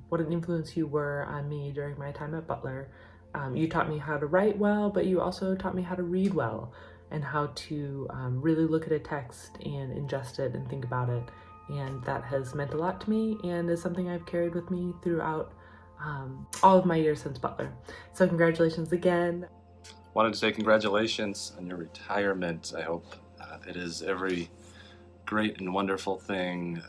what an influence you were on me during my time at Butler. You taught me how to write well, but you also taught me how to read well and how to really look at a text and ingest it and think about it. And that has meant a lot to me and is something I've carried with me throughout all of my years since Butler. So congratulations again. Wanted to say congratulations on your retirement. I hope it is every great and wonderful thing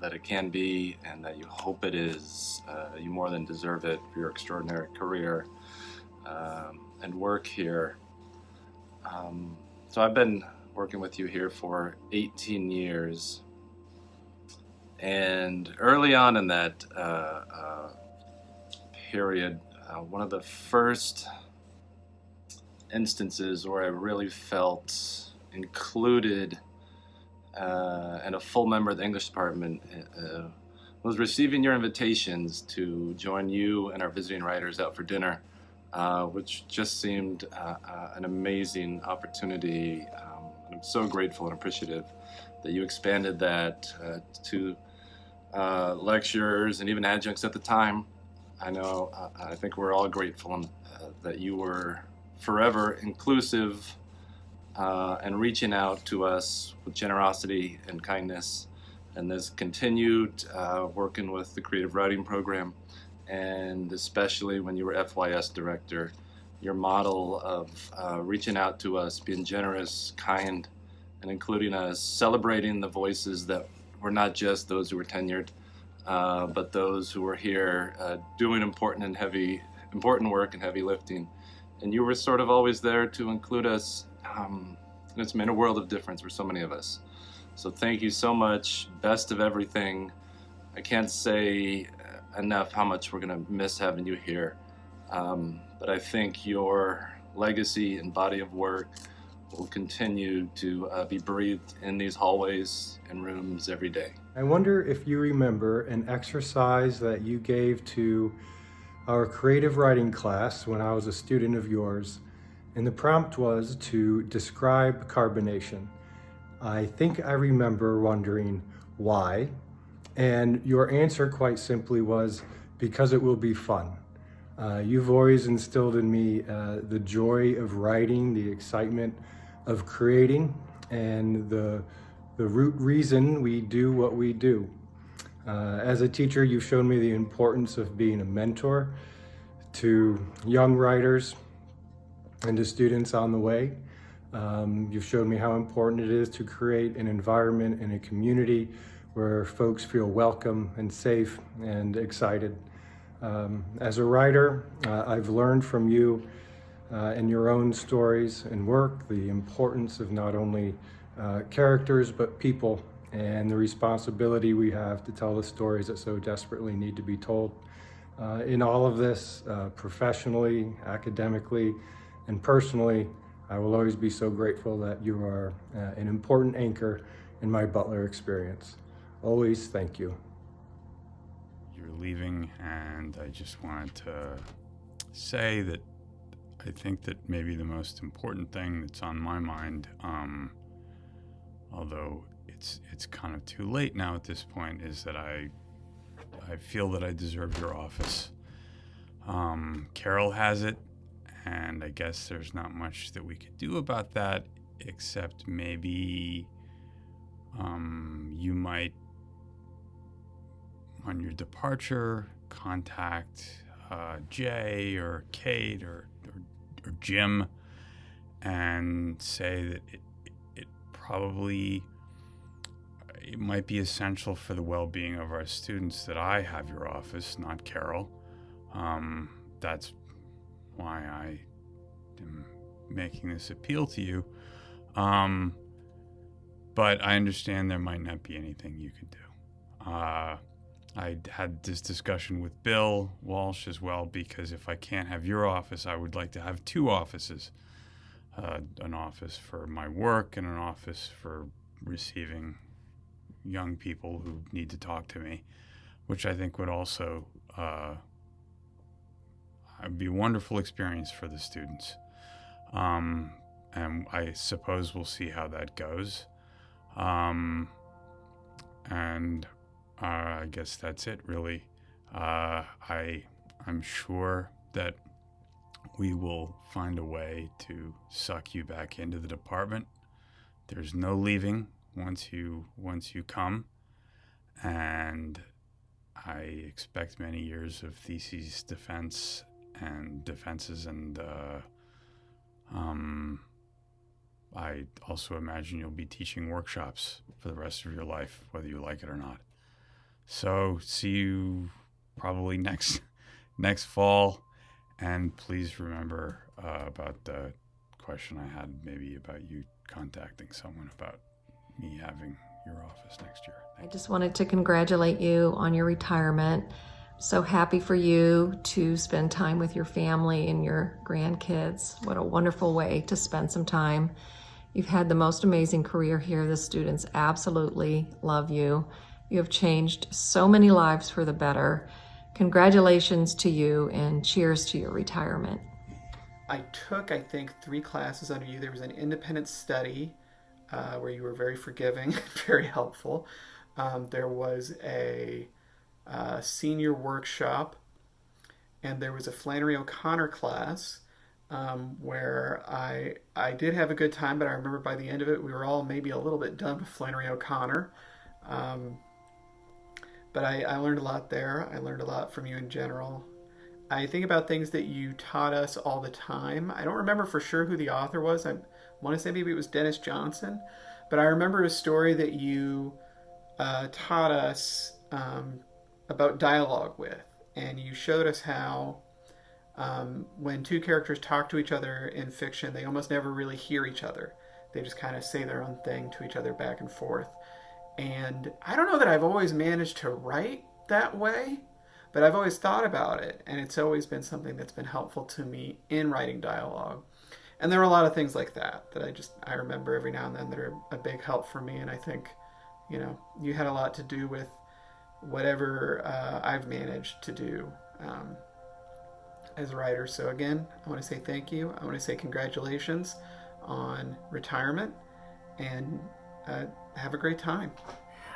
that it can be, and that you hope it is. You more than deserve it for your extraordinary career and work here. So I've been working with you here for 18 years, and early on in that period, one of the first instances where I really felt included and a full member of the English department was receiving your invitations to join you and our visiting writers out for dinner, which just seemed an amazing opportunity. And I'm so grateful and appreciative that you expanded that to lecturers and even adjuncts at the time. I know, I think we're all grateful that you were forever inclusive and reaching out to us with generosity and kindness. And this continued working with the creative writing program, and especially when you were FYS director, your model of reaching out to us, being generous, kind, and including us, celebrating the voices that were not just those who were tenured, but those who were here doing important work and heavy lifting. And you were sort of always there to include us. And it's made a world of difference for so many of us. So thank you so much. Best of everything. I can't say enough how much we're going to miss having you here. But I think your legacy and body of work will continue to be breathed in these hallways and rooms every day. I wonder if you remember an exercise that you gave to our creative writing class when I was a student of yours, and the prompt was to describe carbonation. I think I remember wondering why, and your answer quite simply was, because it will be fun. You've always instilled in me the joy of writing, the excitement of creating, and the root reason we do what we do. As a teacher, you've shown me the importance of being a mentor to young writers and to students on the way. You've shown me how important it is to create an environment and a community where folks feel welcome and safe and excited. As a writer, I've learned from you and your own stories and work the importance of not only characters but people, and the responsibility we have to tell the stories that so desperately need to be told. In all of this, professionally, academically, and personally, I will always be so grateful that you are an important anchor in my Butler experience. Always thank you. You're leaving, and I just wanted to say that I think that maybe the most important thing that's on my mind, although it's kind of too late now at this point, is that I feel that I deserve your office. Carol has it, and I guess there's not much that we could do about that, except maybe you might, on your departure, contact Jay or Kate or Jim and say that it might be essential for the well-being of our students that I have your office, not Carol. That's why I am making this appeal to you. But I understand there might not be anything you could do. I had this discussion with Bill Walsh as well, because if I can't have your office, I would like to have two offices. An office for my work and an office for receiving young people who need to talk to me, which I think would also be a wonderful experience for the students. And I suppose we'll see how that goes. And I guess that's it, really. I'm sure that we will find a way to suck you back into the department. There's no leaving once you come, and I expect many years of theses defenses, and I also imagine you'll be teaching workshops for the rest of your life, whether you like it or not. So see you probably next fall, and please remember about the question I had, maybe about you contacting someone about me having your office next year. I just wanted to congratulate you on your retirement. So happy for you to spend time with your family and your grandkids. What a wonderful way to spend some time. You've had the most amazing career here. The students absolutely love you. You have changed so many lives for the better. Congratulations to you, and cheers to your retirement. I took, I think, 3 classes under you. There was an independent study where you were very forgiving, very helpful. There was a senior workshop, and there was a Flannery O'Connor class where I did have a good time, but I remember by the end of it, we were all maybe a little bit done with Flannery O'Connor. But I learned a lot there. I learned a lot from you in general. I think about things that you taught us all the time. I don't remember for sure who the author was. I want to say maybe it was Dennis Johnson. But I remember a story that you taught us about dialogue with. And you showed us how when two characters talk to each other in fiction, they almost never really hear each other. They just kind of say their own thing to each other back and forth. And I don't know that I've always managed to write that way, but I've always thought about it, and it's always been something that's been helpful to me in writing dialogue. And there were a lot of things like that I remember every now and then that are a big help for me. And I think, you had a lot to do with whatever I've managed to do as a writer. So again, I want to say thank you. I want to say congratulations on retirement, and have a great time.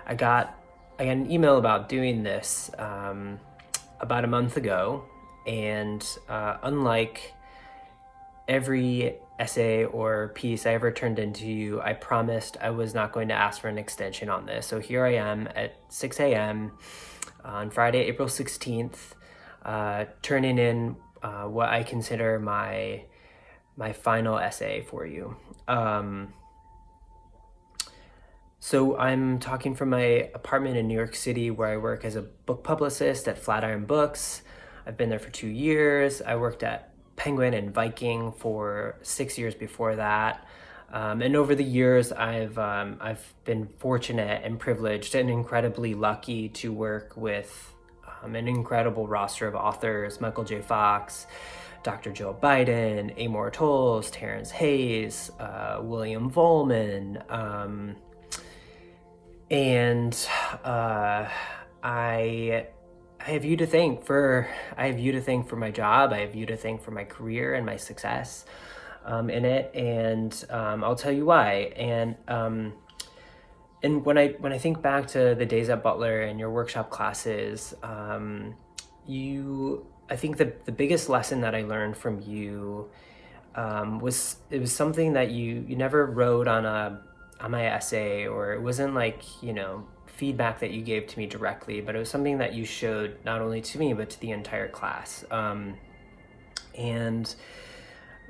I got an email about doing this about a month ago, and unlike every essay or piece I ever turned into you, I promised I was not going to ask for an extension on this. So here I am at 6 a.m. on Friday, April 16th, turning in what I consider my final essay for you. So I'm talking from my apartment in New York City, where I work as a book publicist at Flatiron Books. I've been there for 2 years. I worked at Penguin and Viking for 6 years before that. And over the years, I've been fortunate and privileged and incredibly lucky to work with an incredible roster of authors: Michael J. Fox, Dr. Jill Biden, Amor Tolls, Terrence Hayes, William Volman, and I have you to thank for my job. I have you to thank for my career and my success in it, and I'll tell you why. And when I think back to the days at Butler and your workshop classes, I think the biggest lesson that I learned from you was something that you never wrote on my essay, or it wasn't like, feedback that you gave to me directly, but it was something that you showed not only to me, but to the entire class. And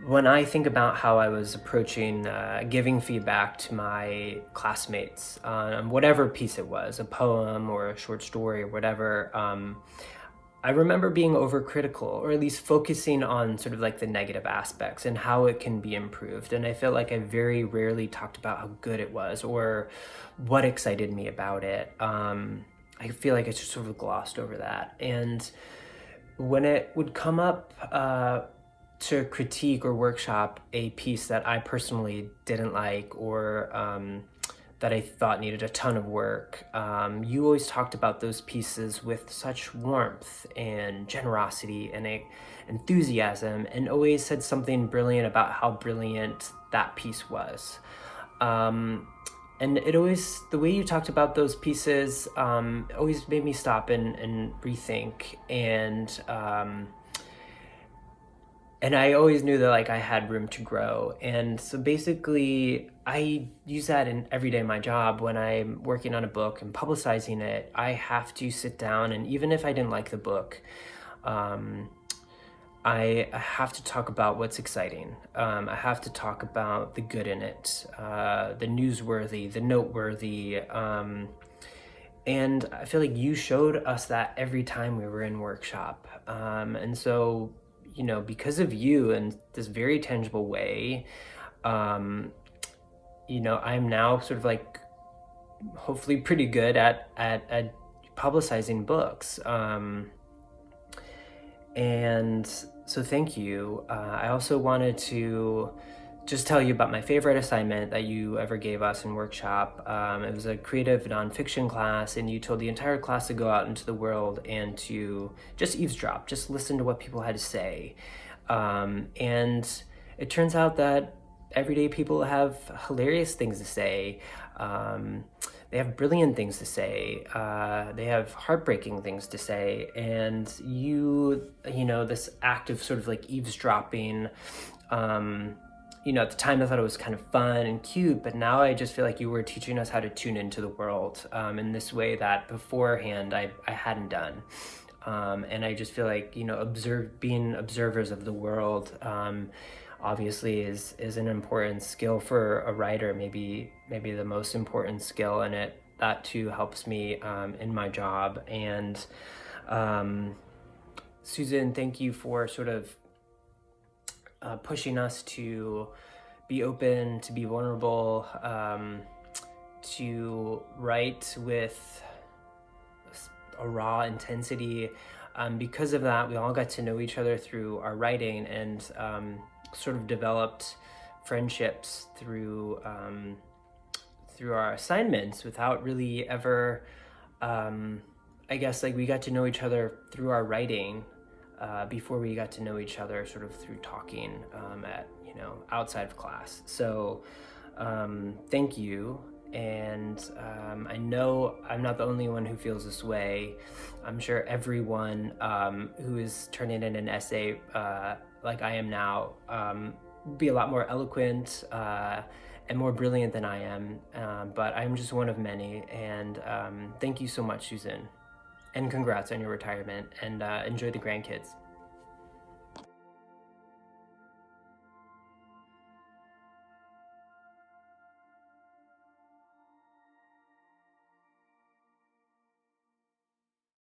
when I think about how I was approaching giving feedback to my classmates on whatever piece it was, a poem or a short story or whatever, I remember being overcritical, or at least focusing on sort of like the negative aspects and how it can be improved. And I felt like I very rarely talked about how good it was or what excited me about it. I feel like I just sort of glossed over that. And when it would come up to critique or workshop a piece that I personally didn't like, or that I thought needed a ton of work, you always talked about those pieces with such warmth and generosity and enthusiasm, and always said something brilliant about how brilliant that piece was. And it always, the way you talked about those pieces always made me stop and rethink. And I always knew that I had room to grow. And so basically I use that in every day of my job. When I'm working on a book and publicizing it, I have to sit down, and even if I didn't like the book, I have to talk about what's exciting. I have to talk about the good in it, the newsworthy, the noteworthy. And I feel like you showed us that every time we were in workshop. And so, because of you in this very tangible way, I'm now sort of hopefully pretty good at publicizing books. And so thank you. I also wanted to just tell you about my favorite assignment that you ever gave us in workshop. It was a creative nonfiction class, and you told the entire class to go out into the world and to just eavesdrop, just listen to what people had to say. And it turns out that everyday people have hilarious things to say. They have brilliant things to say. They have heartbreaking things to say. And this act of sort of eavesdropping, at the time I thought it was kind of fun and cute, but now I just feel like you were teaching us how to tune into the world in this way that beforehand I hadn't done. And I just feel like, being observers of the world obviously is an important skill for a writer, maybe the most important skill, and that too helps me in my job. And Susan, thank you for sort of pushing us to be open, to be vulnerable, to write with a raw intensity. Because of that, we all got to know each other through our writing, and sort of developed friendships through our assignments without really ever, I guess, like we got to know each other through our writing before we got to know each other sort of through talking at, outside of class. So thank you. And I know I'm not the only one who feels this way. I'm sure everyone who is turning in an essay like I am now be a lot more eloquent and more brilliant than I am, but I'm just one of many. And thank you so much, Susan. And congrats on your retirement, and enjoy the grandkids.